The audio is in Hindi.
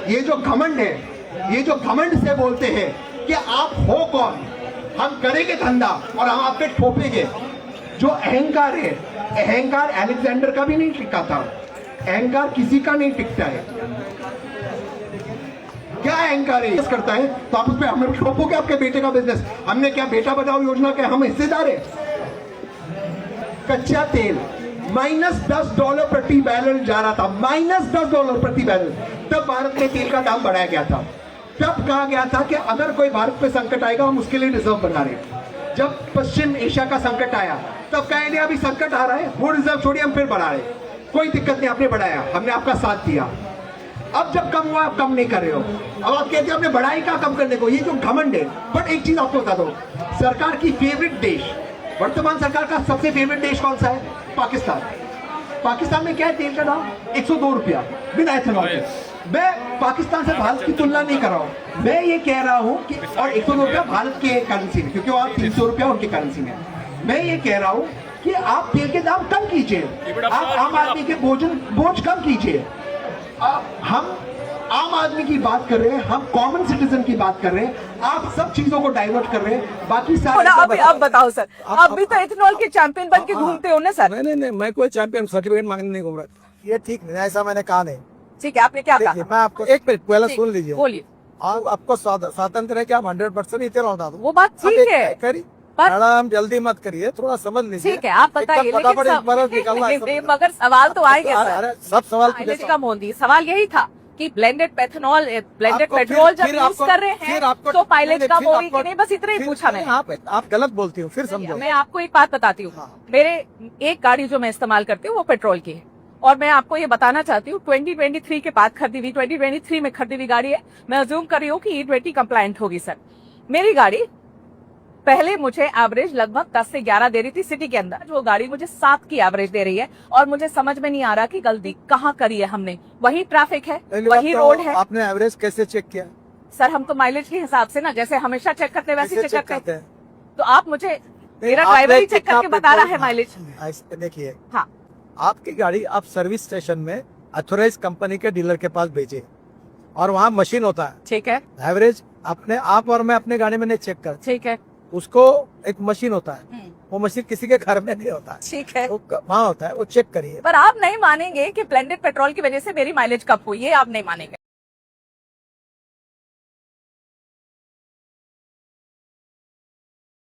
ये जो घमंड है, ये जो घमंड से बोलते हैं कि आप हो कौन, हम करेंगे धंधा और हम आप पे ठोपेंगे, जो अहंकार है, अहंकार अलेक्जेंडर का भी नहीं टिका था, अहंकार किसी का नहीं टिकता है। क्या अहंकार है करता है तो आप उस पर हमें ठोपोगे आपके बेटे का बिजनेस। हमने क्या बेटा बचाओ योजना के हम हिस्सेदार है? कच्चा तेल -$10 प्रति बैरल जा रहा था, -$10 प्रति बैरल। तब भारत में तेल का दाम बढ़ाया गया था। तब कहा गया था कि अगर कोई भारत पे संकट आएगा हम उसके लिए रिजर्व बना रहे। जब पश्चिम एशिया का संकट आया तब कहा नहीं अभी संकट आ रहा है, वो रिजर्व छोड़िए हम फिर बढ़ा रहे। कोई दिक्कत नहीं, आपने बढ़ाया, हमने आपका साथ दिया। अब जब कम हुआ आप कम नहीं कर रहे हो, अब आप कहते हो आपने बढ़ाई का कम करने को, ये जो घमंड है। बट एक चीज आपको बता दो, सरकार की फेवरेट देश, वर्तमान सरकार का सबसे फेवरेट देश कौन सा है? पाकिस्तान। पाकिस्तान में क्या है तेल का दाम? 102 रुपया बिना एथेनॉल के। मैं पाकिस्तान से भारत की तुलना नहीं कर रहा हूँ, मैं ये कह रहा हूँ कि और 102 रुपया भारत के करेंसी में, क्योंकि वहाँ 300 रुपया उनकी करेंसी में। मैं ये कह रहा हूँ कि आप तेल के दाम कम कीजिए, आप आम आदमी के बोझ कम कीजिए। हम आम आदमी की बात कर रहे हैं, हम कॉमन सिटीजन की बात कर रहे हैं, आप सब चीजों को डाइवर्ट कर रहे हैं। बाकी सारे अब बताओ सर, आप भी तो एथेनॉल के चैंपियन बन के घूमते हो ना सर? नहीं, मैं कोई चैंपियन सर्टिफिकेट मांगने नहीं घूम रहा। ये ठीक नहीं, ऐसा मैंने कहा नहीं। ठीक है, आपने क्या कहा? मैं आपको एक मिनट पहले सुन लीजिए। बोलिए। आपको स्वतंत्र है कि आप 100% इतना उठा दो, वो बात ठीक है, करिए पर मैडम, जल्दी मत करिए, थोड़ा समझ लीजिए। ठीक है, आप बताइए, मगर सवाल तो आएंगे सर। सब सवाल माइलेज कम होती, सवाल यही था कि ब्लेंडेड पेट्रोल जब यूज कर रहे हैं तो माइलेज कम होगी कि नहीं, बस इतना ही पूछा मैंने। आप गलत बोलती हो, फिर समझो। मैं आपको एक बात बताती हूँ, मेरे एक गाड़ी जो मैं इस्तेमाल करती हूँ वो पेट्रोल की है, और मैं आपको ये बताना चाहती हूँ 2023 के बाद खरीदी हुई, 2023 में खरीदी हुई गाड़ी है। मैं अज्यूम कर रही हूँ कि E20 कंप्लायंट होगी सर। मेरी गाड़ी पहले मुझे एवरेज लगभग 10 से 11 दे रही थी सिटी के अंदर, जो गाड़ी मुझे 7 की एवरेज दे रही है, और मुझे समझ में नहीं आ रहा कि गलती कहाँ करी है हमने। वही ट्रैफिक है, वही रोड है। आपने एवरेज कैसे चेक किया? सर हम तो माइलेज के हिसाब से ना, जैसे हमेशा चेक करते हैं वैसे चेक करते हैं। तो आप मुझे, मेरा ड्राइवर ही चेक करके बता रहा है माइलेज। देखिए, हाँ, आपकी गाड़ी आप सर्विस स्टेशन में अथोराइज कंपनी के डीलर के पास भेजिए, और वहाँ मशीन होता है। ठीक है, एवरेज अपने आप और मैं अपने गाड़ी में नहीं चेक कर। ठीक है, उसको एक मशीन होता है, वो मशीन किसी के घर में नहीं होता है, ठीक है, वो वहाँ होता है, वो चेक करिए। पर आप नहीं मानेंगे कि ब्लेंडेड पेट्रोल की वजह से मेरी माइलेज कम हुई है, आप नहीं मानेंगे।